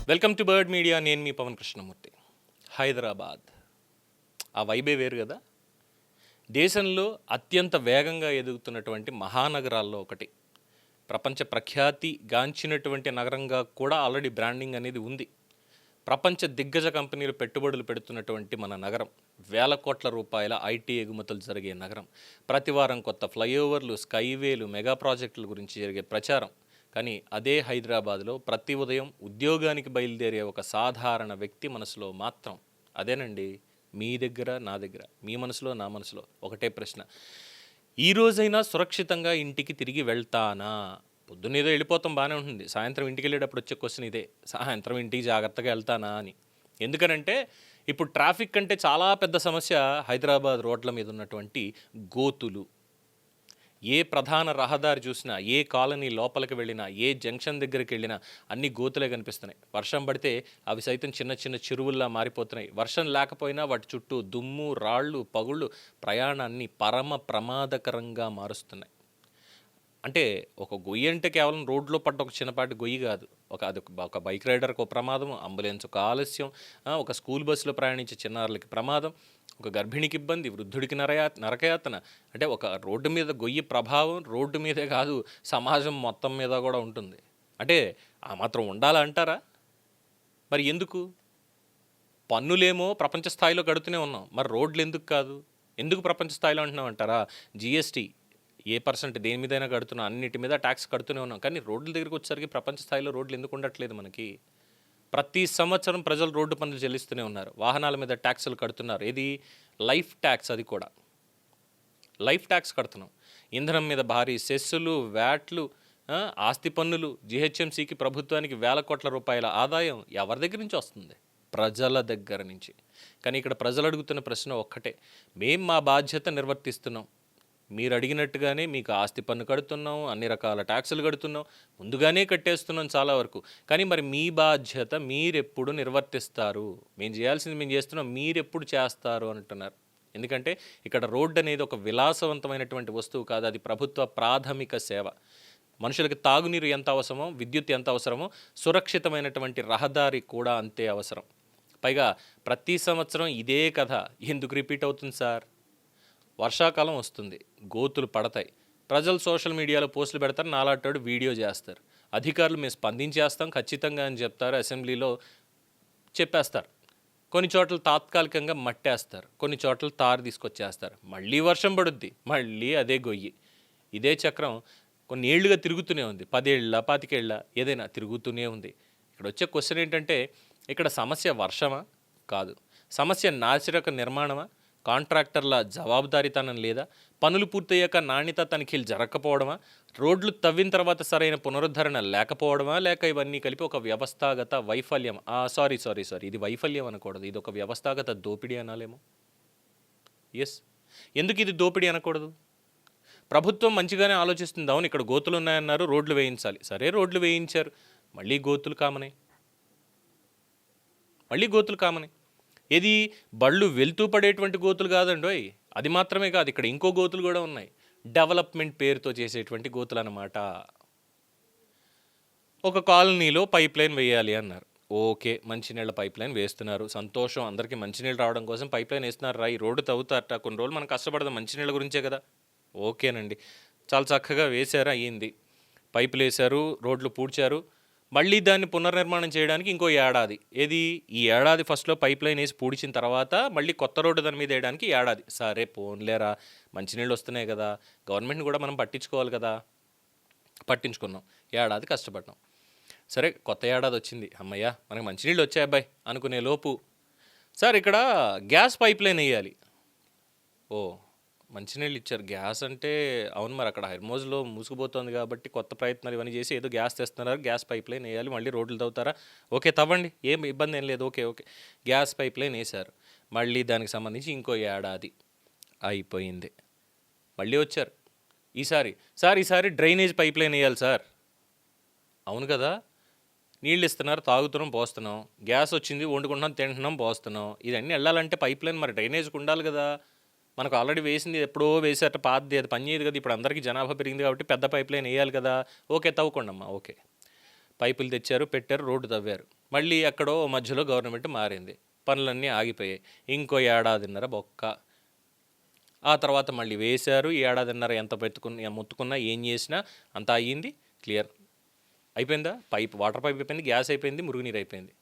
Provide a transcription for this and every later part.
Welcome to bird media. నేను మీ పవన్ కృష్ణమూర్తి. హైదరాబాద్ ఆ వైబే వేరు కదా. దేశంలో అత్యంత వేగంగా ఎదుగుతున్నటువంటి మహానగరాల్లో ఒకటి, ప్రపంచ ప్రఖ్యాతి గాంచినటువంటి నగరంగా కూడా ఆల్రెడీ బ్రాండింగ్ అనేది ఉంది. ప్రపంచ దిగ్గజ కంపెనీలు పెట్టుబడులు పెడుతున్నటువంటి మన నగరం, వేల కోట్ల రూపాయల ఐటీ ఎగుమతులు జరిగే నగరం, ప్రతివారం కొత్త ఫ్లైఓవర్లు, స్కైవేలు, మెగా ప్రాజెక్టుల గురించి జరిగే ప్రచారం. కానీ అదే హైదరాబాద్లో ప్రతి ఉదయం ఉద్యోగానికి బయలుదేరే ఒక సాధారణ వ్యక్తి మనసులో మాత్రం అదేనండి, మీ దగ్గర నా దగ్గర, మీ మనసులో నా మనసులో ఒకటే ప్రశ్న: ఈ రోజైనా సురక్షితంగా ఇంటికి తిరిగి వెళ్తానా? పొద్దున్నేదో వెళ్ళిపోతాం, బాగానే ఉంటుంది. సాయంత్రం ఇంటికి వెళ్ళేటప్పుడు వచ్చే క్వశ్చన్ ఇదే: సాయంత్రం ఇంటికి జాగ్రత్తగా వెళ్తానా అని. ఎందుకనంటే ఇప్పుడు ట్రాఫిక్ అంటే చాలా పెద్ద సమస్య హైదరాబాద్ రోడ్ల మీద ఉన్నటువంటి గోతులు. ఏ ప్రధాన రహదారి చూసినా, ఏ కాలనీ లోపలికి వెళ్ళినా, ఏ జంక్షన్ దగ్గరికి వెళ్ళినా అన్ని గోతులే కనిపిస్తున్నాయి. వర్షం పడితే అవి సైతం చిన్న చిన్న చెరువుల్లా మారిపోతున్నాయి. వర్షం లేకపోయినా వాటి చుట్టూ దుమ్ము, రాళ్ళు, పగుళ్ళు ప్రయాణాన్ని పరమ ప్రమాదకరంగా మారుస్తున్నాయి. అంటే ఒక గొయ్యి అంటే కేవలం రోడ్లో పడ్డ ఒక చిన్నపాటి గొయ్యి కాదు. ఒక బైక్ రైడర్కి ఒక ప్రమాదం, అంబులెన్స్ ఒక ఆలస్యం, ఒక స్కూల్ బస్సులో ప్రయాణించే చిన్నారులకి ప్రమాదం, ఒక గర్భిణికి ఇబ్బంది, వృద్ధుడికి నరకయాతన. అంటే ఒక రోడ్డు మీద గొయ్యి ప్రభావం రోడ్డు మీదే కాదు, సమాజం మొత్తం మీద కూడా ఉంటుంది. అంటే ఆ మాత్రం ఉండాలంటారా? మరి ఎందుకు? పన్నులేమో ప్రపంచ స్థాయిలో కడుతూనే ఉన్నాం, మరి రోడ్లు ఎందుకు కాదు? ఎందుకు ప్రపంచ స్థాయిలో అంటున్నాం అంటారా? జిఎస్టీ ఏ పర్సెంట్ దేని మీదైనా కడుతున్నాం, అన్నిటి మీద ట్యాక్స్ కడుతూనే ఉన్నాం. కానీ రోడ్ల దగ్గరికి వచ్చేసరికి ప్రపంచ స్థాయిలో రోడ్లు ఎందుకు ఉండట్లేదు మనకి? ప్రతి సంవత్సరం ప్రజలు రోడ్డు పన్నులు చెల్లిస్తూనే ఉన్నారు, వాహనాల మీద ట్యాక్సులు కడుతున్నారు. ఏది? Life tax. అది కూడా లైఫ్ ట్యాక్స్ కడుతున్నాం. ఇంధనం మీద భారీ సెస్సులు, వ్యాట్లు, ఆస్తి పన్నులు. జిహెచ్ఎంసీకి, ప్రభుత్వానికి వేల కోట్ల రూపాయల ఆదాయం ఎవరి దగ్గర నుంచి వస్తుంది? ప్రజల దగ్గర నుంచి. కానీ ఇక్కడ ప్రజలు అడుగుతున్న ప్రశ్న ఒక్కటే: మేం మా బాధ్యత నిర్వర్తిస్తున్నాం, మీరు అడిగినట్టుగానే మీకు ఆస్తి పన్ను కడుతున్నాం, అన్ని రకాల ట్యాక్సులు కడుతున్నాం, ముందుగానే కట్టేస్తున్నాం చాలా వరకు. కానీ మరి మీ బాధ్యత మీరెప్పుడు నిర్వర్తిస్తారు? మేము చేయాల్సింది మేము చేస్తున్నాం, మీరెప్పుడు చేస్తారు అంటున్నారు. ఎందుకంటే ఇక్కడ రోడ్డు అనేది ఒక విలాసవంతమైనటువంటి వస్తువు కాదు, అది ప్రభుత్వ ప్రాథమిక సేవ. మనుషులకి తాగునీరు ఎంత అవసరమో, విద్యుత్ ఎంత అవసరమో, సురక్షితమైనటువంటి రహదారి కూడా అంతే అవసరం. పైగా ప్రతి సంవత్సరం ఇదే కథ ఎందుకు రిపీట్ అవుతుంది సార్? వర్షాకాలం వస్తుంది, గోతులు పడతాయి, ప్రజలు సోషల్ మీడియాలో పోస్టులు పెడతారు, నాలాంటి వీడియో చేస్తారు, అధికారులు మేము స్పందించేస్తాం ఖచ్చితంగా అని చెప్తారు, అసెంబ్లీలో చెప్పేస్తారు. కొన్ని చోట్ల తాత్కాలికంగా మట్టేస్తారు, కొన్ని చోట్ల తారు తీసుకొచ్చేస్తారు, మళ్ళీ వర్షం పడుద్ది, మళ్ళీ అదే గొయ్యి. ఇదే చక్రం కొన్ని ఏళ్లుగా తిరుగుతూనే ఉంది. 10 ఏళ్ళ 25 ఏళ్ళ ఏదైనా తిరుగుతూనే ఉంది. ఇక్కడ వచ్చే క్వశ్చన్ ఏంటంటే, ఇక్కడ సమస్య వర్షమా? కాదు. సమస్య నాసిరక నిర్మాణమా? కాంట్రాక్టర్ల జవాబుదారీతనం లేదా? పనులు పూర్తయ్యాక నాణ్యత తనిఖీలు జరగకపోవడమా? రోడ్లు తవ్విన తర్వాత సరైన పునరుద్ధరణ లేకపోవడమా? లేక ఇవన్నీ కలిపి ఒక వ్యవస్థాగత వైఫల్యం? సారీ, ఇది వైఫల్యం అనకూడదు, ఇది ఒక వ్యవస్థాగత దోపిడీ అనాలేమో. ఎస్, ఎందుకు ఇది దోపిడీ అనకూడదు? ప్రభుత్వం మంచిగానే ఆలోచిస్తుంది. అవును, ఇక్కడ గోతులు ఉన్నాయన్నారు, రోడ్లు వేయించాలి. సరే, రోడ్లు వేయించారు, మళ్ళీ గోతులు కామనే. ఏది? బళ్ళు వెళ్తూ పడేటువంటి గోతులు కాదండి, అది మాత్రమే కాదు, ఇక్కడ ఇంకో గోతులు కూడా ఉన్నాయి. డెవలప్మెంట్ పేరుతో చేసేటువంటి గోతులు అన్నమాట. ఒక కాలనీలో పైప్ లైన్ వేయాలి అన్నారు. ఓకే, మంచినీళ్ళ పైప్ లైన్ వేస్తున్నారు, సంతోషం. అందరికీ మంచినీళ్ళు రావడం కోసం పైప్ లైన్ వేస్తున్నారు. ఈ రోడ్డు తవ్వుతారట, కొన్ని రోజులు మనం కష్టపడదాం మంచినీళ్ళ గురించే కదా. ఓకేనండి, చాలా చక్కగా వేశారు, అయ్యింది. పైపులు వేశారు, రోడ్లు పూడ్చారు, మళ్ళీ దాన్ని పునర్నిర్మాణం చేయడానికి ఇంకో ఏడాది. ఏది? ఈ ఏడాది ఫస్ట్లో పైప్ లైన్ వేసి పూడ్చిన తర్వాత మళ్ళీ కొత్త రోడ్డు దాని మీద వేయడానికి ఏడాది. సరే పోన్లేరా, మంచినీళ్ళు వస్తున్నాయి కదా, గవర్నమెంట్ని కూడా మనం పట్టించుకోవాలి కదా. పట్టించుకున్నాం, ఏడాది కష్టపడ్డాం. సరే, కొత్త ఏడాది వచ్చింది, అమ్మయ్య మనకు మంచినీళ్ళు వచ్చాయి అబ్బాయి అనుకునే లోపు, సార్ ఇక్కడ గ్యాస్ పైప్ లైన్ వేయాలి. ఓ, మంచినీళ్ళు ఇచ్చారు, గ్యాస్ అంటే అవును, మరి అక్కడ హెర్మోజ్లో మూసుకుపోతుంది కాబట్టి కొత్త ప్రయత్నాలు ఇవన్నీ చేసి ఏదో గ్యాస్ తెస్తున్నారు, గ్యాస్ పైప్ లైన్ వేయాలి, మళ్ళీ రోడ్లు తవ్వుతారా? ఓకే, తవ్వండి, ఏం ఇబ్బంది ఏం లేదు. ఓకే, గ్యాస్ పైప్ లైన్ వేశారు, మళ్ళీ దానికి సంబంధించి ఇంకో ఏడాది అయిపోయింది. మళ్ళీ వచ్చారు, ఈసారి డ్రైనేజ్ పైప్ లైన్ వేయాలి సార్. అవును కదా, నీళ్ళు ఇస్తున్నారు, తాగుతున్నాం, పోస్తున్నాం, గ్యాస్ వచ్చింది, వండుకుంటున్నాం, తింటున్నాం, పోస్తున్నాం, ఇదన్నీ వెళ్ళాలంటే పైప్ లైన్ మరి డ్రైనేజ్కి ఉండాలి కదా. మనకు ఆల్రెడీ వేసింది ఎప్పుడో వేసారట, పాతది, అది పనిచేయదు కదా. ఇప్పుడు అందరికీ జనాభా పెరిగింది కాబట్టి పెద్ద పైప్ లైన్ వేయాలి కదా. ఓకే, తవ్వుకోండి అమ్మా. ఓకే, పైపులు తెచ్చారు, పెట్టారు, రోడ్డు తవ్వారు. మళ్ళీ ఎక్కడో మధ్యలో గవర్నమెంట్ మారింది, పనులన్నీ ఆగిపోయాయి. ఇంకో ఏడాదిన్నర బొక్క. ఆ తర్వాత మళ్ళీ వేశారు. ఈ ఏడాదిన్నర ఎంత మొత్తుకున్నా ఏం చేసినా అంతా అయ్యింది, క్లియర్ అయిపోయిందా? వాటర్ పైప్ అయిపోయింది, గ్యాస్ అయిపోయింది, మురుగునీరు అయిపోయింది.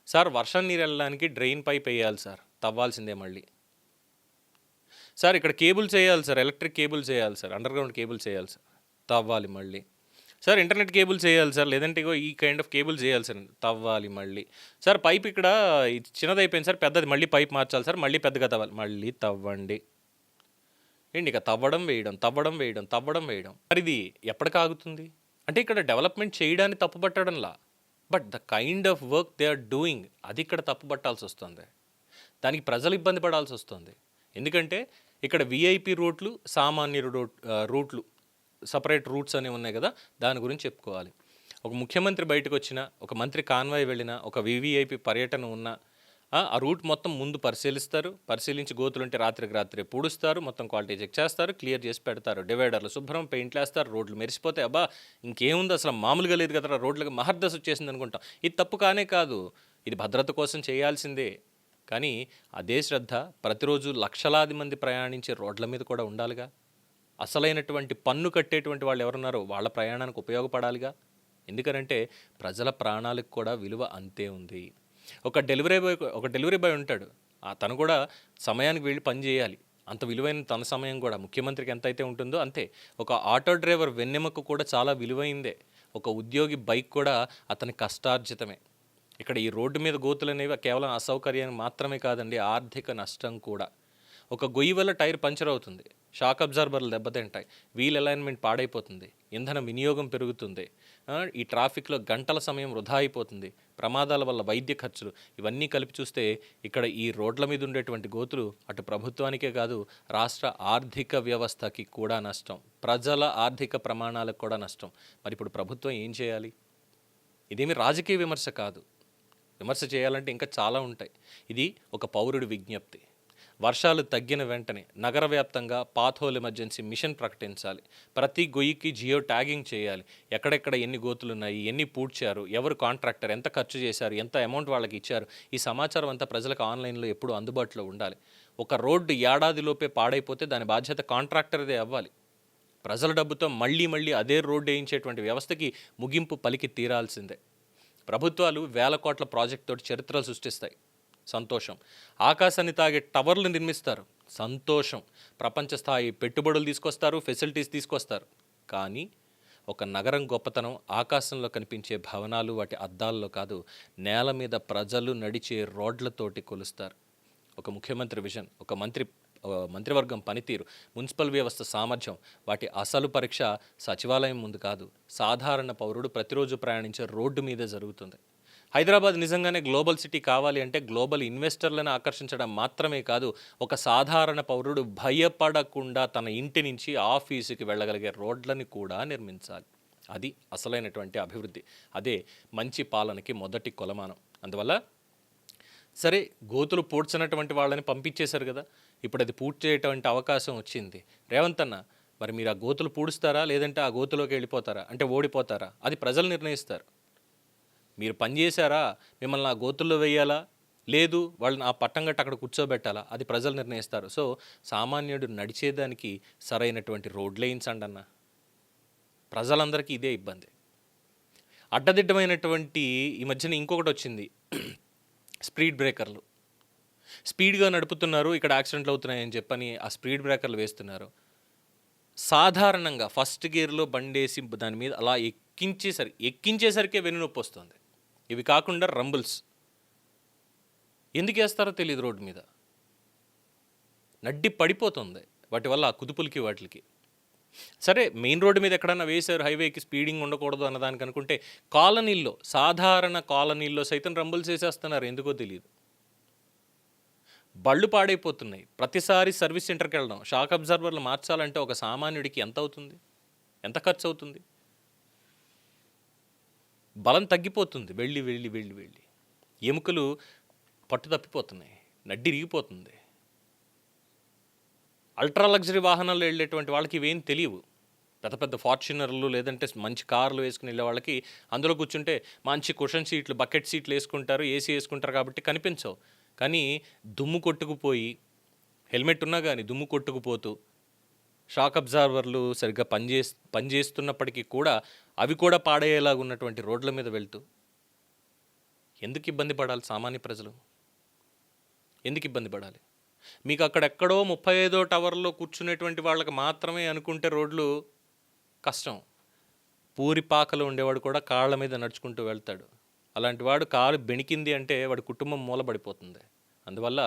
సార్ వర్షం నీరు వెళ్ళడానికి డ్రైన్ పైప్ వేయాలి సార్, తవ్వాల్సిందే మళ్ళీ. సార్ ఇక్కడ కేబుల్స్ వేయాలి సార్, ఎలక్ట్రిక్ కేబుల్స్ వేయాలి సార్, అండర్ గ్రౌండ్ కేబుల్స్ వేయాలి సార్, తవ్వాలి మళ్ళీ. సార్ ఇంటర్నెట్ కేబుల్స్ వేయాలి సార్, లేదంటే ఇగో ఈ కైండ్ ఆఫ్ కేబుల్స్ వేయాలి సార్, తవ్వాలి మళ్ళీ. సార్ పైప్ ఇక్కడ చిన్నదైపోయింది సార్, పెద్దది మళ్ళీ పైప్ మార్చాలి సార్, మళ్ళీ పెద్దగా తవ్వాలి, మళ్ళీ తవ్వండి. ఏంటి ఇక తవ్వడం వేయడం, తవ్వడం వేయడం, తవ్వడం వేయడం. మరి ఇది ఎప్పటికి ఆగుతుంది? అంటే ఇక్కడ డెవలప్మెంట్ చేయడానికి తప్పుపట్టడంలా, but the kind of work they are doing, అది ఇక్కడ తప్పుపట్టాల్సి వస్తుంది. దానికి ప్రజలు ఇబ్బంది పడాల్సి వస్తుంది. ఎందుకంటే ఇక్కడ విఐపి రూట్లు, సామాన్య రూట్లు, సపరేట్ రూట్స్ అనేవి ఉన్నాయి కదా, దాని గురించి చెప్పుకోవాలి. ఒక ముఖ్యమంత్రి బయటకు వచ్చినా, ఒక మంత్రి కాన్వాయ్ వెళ్ళినా, ఒక వివిఐపి పర్యటన ఉన్నా ఆ రూట్ మొత్తం ముందు పరిశీలిస్తారు. పరిశీలించి గోతులుంటే రాత్రికి రాత్రి పూడుస్తారు, మొత్తం క్వాలిటీ చెక్ చేస్తారు, క్లియర్ చేసి పెడతారు. డివైడర్లు శుభ్రం, పెయింట్లు వేస్తారు, రోడ్లు మెరిసిపోతాయి. అబ్బా ఇంకేముంది, అసలు మామూలుగా లేదు కదా, రోడ్లకు మహర్దశ వచ్చేసింది అనుకుంటాం. ఇది తప్పు కానే కాదు, ఇది భద్రత కోసం చేయాల్సిందే. కానీ అదే శ్రద్ధ ప్రతిరోజు లక్షలాది మంది ప్రయాణించే రోడ్ల మీద కూడా ఉండాలిగా. అసలైనటువంటి పన్ను కట్టేటువంటి వాళ్ళు ఎవరున్నారో వాళ్ళ ప్రయాణానికి ఉపయోగపడాలిగా. ఎందుకనంటే ప్రజల ప్రాణాలకు కూడా విలువ అంతే ఉంది. ఒక డెలివరీ బాయ్ ఉంటాడు, తను కూడా సమయానికి వెళ్ళి పని చేయాలి. అంత విలువైన తన సమయం కూడా ముఖ్యమంత్రికి ఎంత అయితే ఉంటుందో అంతే. ఒక ఆటో డ్రైవర్ వెన్నెముక కూడా చాలా విలువైందే. ఒక ఉద్యోగి బైక్ కూడా అతని కష్టార్జితమే. ఇక్కడ ఈ రోడ్డు మీద గోతులు అనేవి కేవలం అసౌకర్యాన్ని మాత్రమే కాదండి, ఆర్థిక నష్టం కూడా. ఒక గొయ్యి వల్ల టైర్ పంచర్ అవుతుంది, షాక్ అబ్జార్బర్లు దెబ్బతింటాయి, వీల్ అలైన్మెంట్ పాడైపోతుంది, ఇంధన వినియోగం పెరుగుతుంది, ఈ ట్రాఫిక్లో గంటల సమయం వృధా అయిపోతుంది, ప్రమాదాల వల్ల వైద్య ఖర్చులు, ఇవన్నీ కలిపి చూస్తే ఇక్కడ ఈ రోడ్ల మీద ఉండేటువంటి గోతులు అటు ప్రభుత్వానికే కాదు, రాష్ట్ర ఆర్థిక వ్యవస్థకి కూడా నష్టం, ప్రజల ఆర్థిక ప్రమాణాలకు కూడా నష్టం. మరి ఇప్పుడు ప్రభుత్వం ఏం చేయాలి? ఇదేమి రాజకీయ విమర్శ కాదు, విమర్శ చేయాలంటే ఇంకా చాలా ఉంటాయి. ఇది ఒక పౌరుడి విజ్ఞప్తి. వర్షాలు తగ్గిన వెంటనే నగర వ్యాప్తంగా పాత్హోల్ ఎమర్జెన్సీ మిషన్ ప్రకటించాలి. ప్రతి గొయ్యికి జియో ట్యాగింగ్ చేయాలి. ఎక్కడెక్కడ ఎన్ని గోతులు ఉన్నాయి, ఎన్ని పూడ్చారు, ఎవరు కాంట్రాక్టర్, ఎంత ఖర్చు చేశారు, ఎంత అమౌంట్ వాళ్ళకి ఇచ్చారు, ఈ సమాచారం అంతా ప్రజలకు ఆన్లైన్లో ఎప్పుడూ అందుబాటులో ఉండాలి. ఒక రోడ్డు ఏడాదిలోపే పాడైపోతే దాని బాధ్యత కాంట్రాక్టర్దే అవ్వాలి. ప్రజల డబ్బుతో మళ్ళీ అదే రోడ్డు వేయించేటువంటి వ్యవస్థకి ముగింపు పలికి తీరాల్సిందే. ప్రభుత్వాలు వేల కోట్ల ప్రాజెక్ట్ తోటి చరిత్రలు సృష్టిస్తాయి, సంతోషం. ఆకాశాన్ని తాగే టవర్లు నిర్మిస్తారు, సంతోషం. ప్రపంచ స్థాయి పెట్టుబడులు తీసుకొస్తారు, ఫెసిలిటీస్ తీసుకొస్తారు. కానీ ఒక నగరం గొప్పతనం ఆకాశంలో కనిపించే భవనాలు, వాటి అద్దాల్లో కాదు, నేల మీద ప్రజలు నడిచే రోడ్లతోటి కొలుస్తారు. ఒక ముఖ్యమంత్రి విజన్, ఒక మంత్రివర్గం పనితీరు, మున్సిపల్ వ్యవస్థ సామర్థ్యం, వాటి అసలు పరీక్ష సచివాలయం ముందు కాదు, సాధారణ పౌరుడు ప్రతిరోజు ప్రయాణించే రోడ్డు మీదే జరుగుతుంది. హైదరాబాద్ నిజంగానే గ్లోబల్ సిటీ కావాలి అంటే గ్లోబల్ ఇన్వెస్టర్లను ఆకర్షించడం మాత్రమే కాదు, ఒక సాధారణ పౌరుడు భయపడకుండా తన ఇంటి నుంచి ఆఫీసుకి వెళ్ళగలిగే రోడ్లని కూడా నిర్మించాలి. అది అసలైనటువంటి అభివృద్ధి, అదే మంచి పాలనకి మొదటి కొలమానం. అందువల్ల సరే, గోతులు పూడ్చినటువంటి వాళ్ళని పంపించేశారు కదా, ఇప్పుడు అది పూడ్చేటువంటి అవకాశం వచ్చింది. రేవంత్ అన్న, మరి మీరు ఆ గోతులు పూడుస్తారా, లేదంటే ఆ గోతులోకి వెళ్ళిపోతారా, అంటే ఓడిపోతారా? అది ప్రజలు నిర్ణయిస్తారు. మీరు పనిచేశారా, మిమ్మల్ని ఆ గోతుల్లో వేయాలా, లేదు వాళ్ళని ఆ పట్టం గట్ట అక్కడ కూర్చోబెట్టాలా, అది ప్రజలు నిర్ణయిస్తారు. సో సామాన్యుడు నడిచేదానికి సరైనటువంటి రోడ్లు వేయించండి అన్న. ప్రజలందరికీ ఇదే ఇబ్బంది. అడ్డదిడ్డమైనటువంటి ఈ మధ్యన ఇంకొకటి వచ్చింది, స్పీడ్ బ్రేకర్లు. స్పీడ్గా నడుపుతున్నారు, ఇక్కడ యాక్సిడెంట్లు అవుతున్నాయని చెప్పని ఆ స్పీడ్ బ్రేకర్లు వేస్తున్నారు. సాధారణంగా ఫస్ట్ గేర్లో బండేసి దాని మీద అలా ఎక్కించేసరికే వెన్నునొప్పి వస్తుంది. ఇవి కాకుండా రంబుల్స్ ఎందుకు వేస్తారో తెలియదు, రోడ్డు మీద నడ్డి పడిపోతుంది వాటి వల్ల, ఆ కుదుపులకి వాటికి. సరే, మెయిన్ రోడ్డు మీద ఎక్కడన్నా వేశారు, హైవేకి స్పీడింగ్ ఉండకూడదు అన్నదానికి అనుకుంటే, కాలనీల్లో, సాధారణ కాలనీల్లో సైతం రంబుల్స్ వేసేస్తున్నారు, ఎందుకో తెలియదు. బళ్ళు పాడైపోతున్నాయి, ప్రతిసారి సర్వీస్ సెంటర్కి వెళ్ళడం, షాక్ అబ్జర్వర్లు మార్చాలంటే ఒక సామాన్యుడికి ఎంత అవుతుంది, ఎంత ఖర్చు అవుతుంది? బలం తగ్గిపోతుంది, వెళ్ళి ఎముకలు పట్టు తప్పిపోతున్నాయి, నడ్డి ఇరిగిపోతుంది. అల్ట్రా లగ్జరీ వాహనాల్లో వెళ్ళేటువంటి వాళ్ళకి ఇవేం తెలియవు. పెద్ద పెద్ద ఫార్చునర్లు లేదంటే మంచి కార్లు వేసుకుని వెళ్ళే వాళ్ళకి అందులో కూర్చుంటే మంచి కుషన్ సీట్లు, బకెట్ సీట్లు వేసుకుంటారు, ఏసీ వేసుకుంటారు కాబట్టి కనిపించవు. కానీ దుమ్ము కొట్టుకుపోయి, హెల్మెట్ ఉన్నా కానీ దుమ్ము కొట్టుకుపోతూ, షాక్ అబ్జార్వర్లు సరిగ్గా పనిచేస్తున్నప్పటికీ కూడా అవి కూడా పాడయ్యేలాగా ఉన్నటువంటి రోడ్ల మీద వెళ్తూ ఎందుకు ఇబ్బంది పడాలి సామాన్య ప్రజలు? ఎందుకు ఇబ్బంది పడాలి? మీకు అక్కడెక్కడో 35వ టవర్లో కూర్చునేటువంటి వాళ్ళకి మాత్రమే అనుకుంటే రోడ్లు కష్టం. పూరిపాకలో ఉండేవాడు కూడా కాళ్ళ మీద నడుచుకుంటూ వెళ్తాడు. అలాంటి వాడు కాలు బెణికింది అంటే వాడి కుటుంబం మూలబడిపోతుంది. అందువల్ల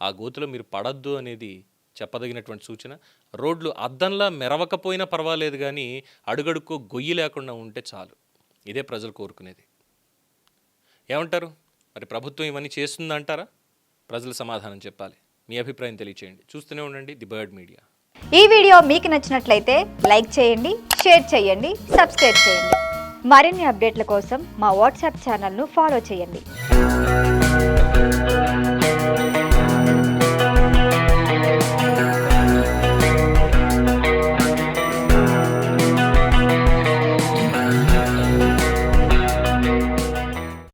ఆ గోతులో మీరు పడద్దు అనేది చెప్పదగినటువంటి సూచన. రోడ్లు అద్దంలా మెరవకపోయినా పర్వాలేదు కానీ అడుగడుక్కో గొయ్యి లేకుండా ఉంటే చాలు. ఇదే ప్రజలు కోరుకునేది. ఏమంటారు? మరి ప్రభుత్వం ఇవన్నీ చేస్తుందంటారా? ప్రజలు సమాధానం చెప్పాలి. మీ అభిప్రాయం తెలియచేయండి. చూస్తూనే ఉండండి ది బర్డ్ మీడియా. ఈ వీడియో మీకు నచ్చినట్లయితే లైక్ చేయండి, షేర్ చేయండి, సబ్స్క్రైబ్ చేయండి. మరిన్ని అప్డేట్ల కోసం మా వాట్సాప్ ఛానల్ను ఫాలో చేయండి.